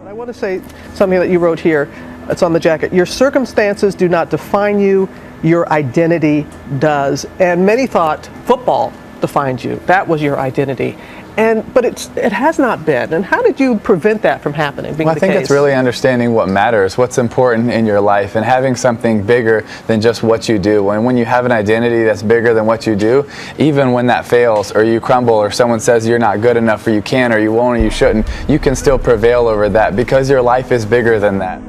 I want to say something that you wrote here. It's on the jacket. Your circumstances do not define you. Your identity does. And many thought football defined you. That was your identity. But it has not been. And how did you prevent that from happening? Well, I think it's really understanding what matters, what's important in your life, and having something bigger than just what you do. And when you have an identity that's bigger than what you do, even when that fails or you crumble or someone says you're not good enough or you can't or you won't or you shouldn't, you can still prevail over that because your life is bigger than that.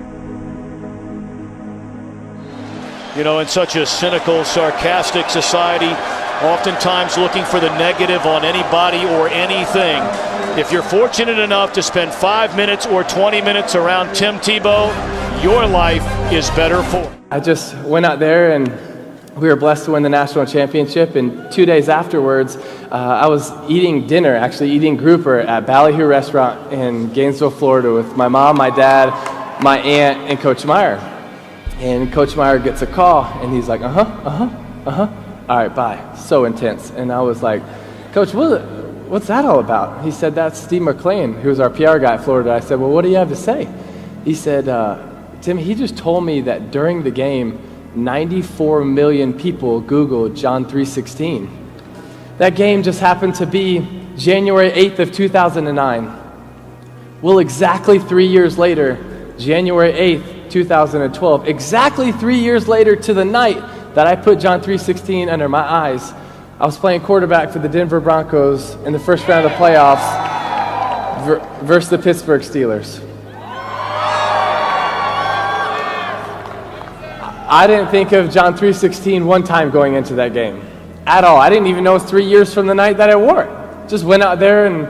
You know, in such a cynical, sarcastic society, oftentimes looking for the negative on anybody or anything. If you're fortunate enough to spend 5 minutes or 20 minutes around Tim Tebow, your life is better for it. I just went out there and we were blessed to win the national championship, and 2 days afterwards I was eating dinner, actually eating grouper at Ballyhoo Restaurant in Gainesville, Florida with my mom, my dad, my aunt, and Coach Meyer. And Coach Meyer gets a call and he's like, all right, bye. So intense. And I was like, Coach, what's that all about? He said, that's Steve McLean, who's our PR guy at Florida. I said, well, what do you have to say? He said, Tim, he just told me that during the game, 94 million people Googled John 3:16. That game just happened to be January 8th of 2009. Well, exactly 3 years later, January 8th, 2012, exactly 3 years later to the night that I put John 3:16 under my eyes, I was playing quarterback for the Denver Broncos in the first round of the playoffs versus the Pittsburgh Steelers. I didn't think of John 3:16 one time going into that game at all. I didn't even know it was 3 years from the night that I wore it. Just went out there and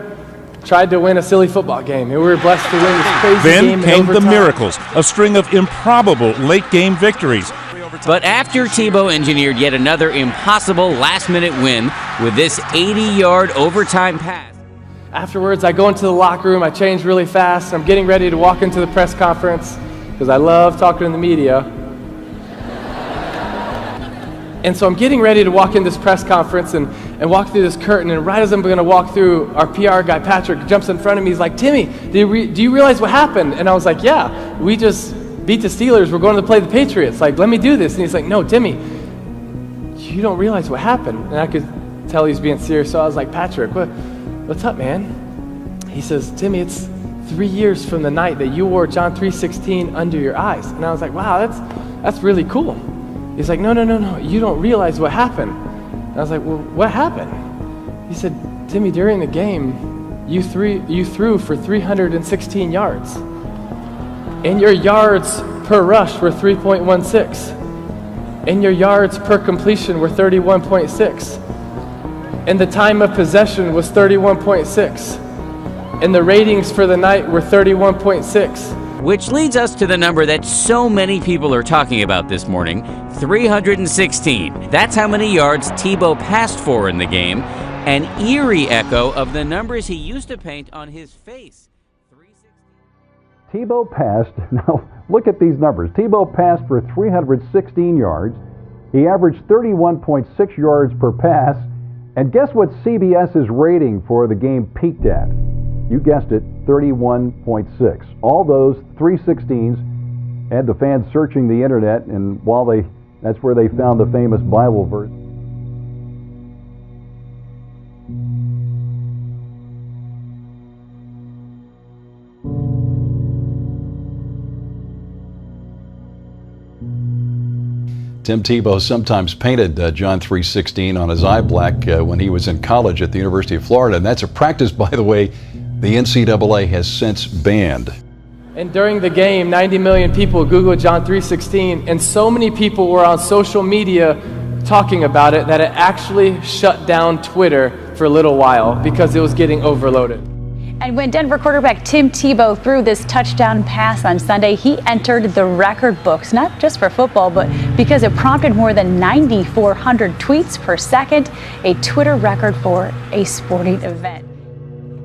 tried to win a silly football game, and we were blessed to win this crazy game. Then came the miracles, a string of improbable late-game victories. But after Tebow engineered yet another impossible last-minute win with this 80-yard overtime pass. Afterwards, I go into the locker room, I change really fast, I'm getting ready to walk into the press conference because I love talking to the media. And so I'm getting ready to walk in this press conference and walk through this curtain, and right as I'm going to walk through, our PR guy, Patrick, jumps in front of me. He's like, Timmy, do you realize what happened? And I was like, yeah, we just beat the Steelers. We're going to play the Patriots. Like, let me do this. And he's like, no, Timmy, you don't realize what happened. And I could tell he's being serious, so I was like, Patrick, what's up, man? He says, Timmy, it's 3 years from the night that you wore John 3:16 under your eyes. And I was like, wow, that's really cool. He's like, no, you don't realize what happened. And I was like, well, what happened? He said, Timmy, during the game, you threw for 316 yards. And your yards per rush were 3.16. And your yards per completion were 31.6. And the time of possession was 31.6. And the ratings for the night were 31.6. Which leads us to the number that so many people are talking about this morning, 316. That's how many yards Tebow passed for in the game, an eerie echo of the numbers he used to paint on his face. Tebow passed, now look at these numbers. Tebow passed for 316 yards. He averaged 31.6 yards per pass. And guess what CBS's rating for the game peaked at? You guessed it, 31.6. All those 316s had the fans searching the internet, and that's where they found the famous Bible verse. Tim Tebow sometimes painted John 3:16 on his eye black when he was in college at the University of Florida, and that's a practice, by the way, the NCAA has since banned. And during the game, 90 million people Googled John 3:16, and so many people were on social media talking about it that it actually shut down Twitter for a little while because it was getting overloaded. And when Denver quarterback Tim Tebow threw this touchdown pass on Sunday, he entered the record books, not just for football, but because it prompted more than 9,400 tweets per second, a Twitter record for a sporting event.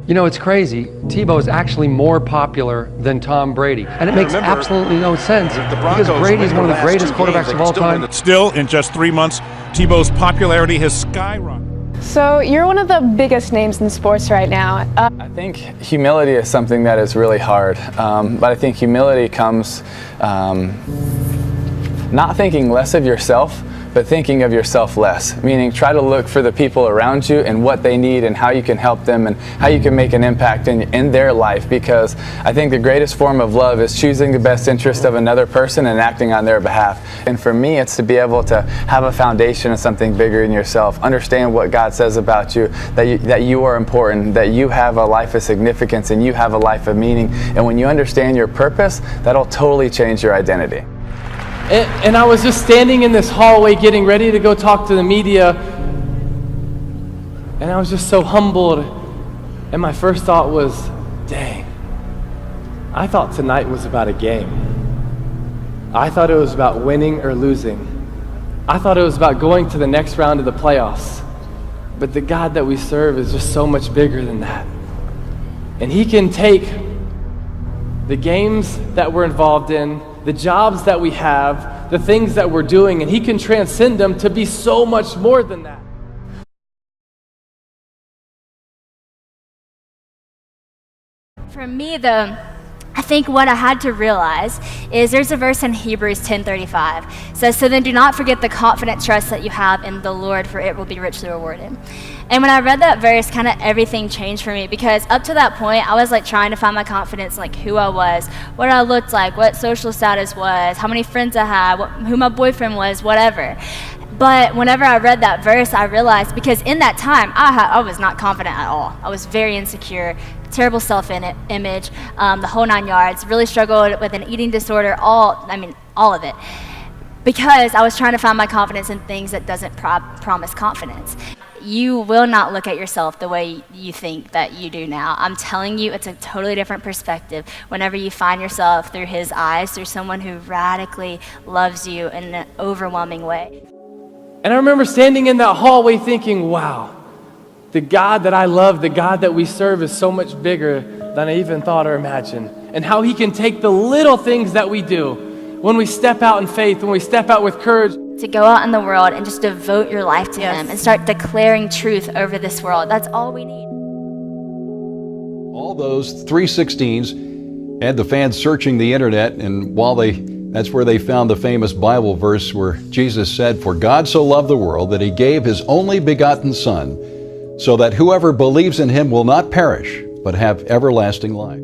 You know, it's crazy. Tebow is actually more popular than Tom Brady. And it makes absolutely no sense because Brady is one of the greatest quarterbacks of all time. Still, in just 3 months, Tebow's popularity has skyrocketed. So you're one of the biggest names in sports right now. I think humility is something that is really hard, but I think humility comes not thinking less of yourself, but thinking of yourself less, meaning try to look for the people around you and what they need and how you can help them and how you can make an impact in their life, because I think the greatest form of love is choosing the best interest of another person and acting on their behalf. And for me, it's to be able to have a foundation of something bigger in yourself, understand what God says about you, that you are important, that you have a life of significance and you have a life of meaning. And when you understand your purpose, that'll totally change your identity. And I was just standing in this hallway getting ready to go talk to the media, and I was just so humbled, and my first thought was, dang, I thought tonight was about a game. I thought it was about winning or losing. I thought it was about going to the next round of the playoffs. But the God that we serve is just so much bigger than that. And He can take the games that we're involved in, the jobs that we have, the things that we're doing, and He can transcend them to be so much more than that. For me, though, I think what I had to realize is there's a verse in Hebrews 10:35. It says, "So then do not forget the confident trust that you have in the Lord, for it will be richly rewarded." And when I read that verse, kind of everything changed for me, because up to that point, I was like trying to find my confidence in like who I was, what I looked like, what social status was, how many friends I had, who my boyfriend was, whatever. But whenever I read that verse, I realized, because in that time, I was not confident at all. I was very insecure, terrible self-image, the whole 9 yards, really struggled with an eating disorder, all of it. Because I was trying to find my confidence in things that doesn't promise confidence. You will not look at yourself the way you think that you do now. I'm telling you, it's a totally different perspective whenever you find yourself through His eyes, through someone who radically loves you in an overwhelming way. And I remember standing in that hallway thinking, wow, the God that I love, the God that we serve is so much bigger than I even thought or imagined. And how He can take the little things that we do when we step out in faith, when we step out with courage. To go out in the world and just devote your life to Him and start declaring truth over this world. That's all we need. All those 316s had the fans searching the internet, and that's where they found the famous Bible verse where Jesus said, "For God so loved the world that He gave His only begotten Son, so that whoever believes in Him will not perish, but have everlasting life."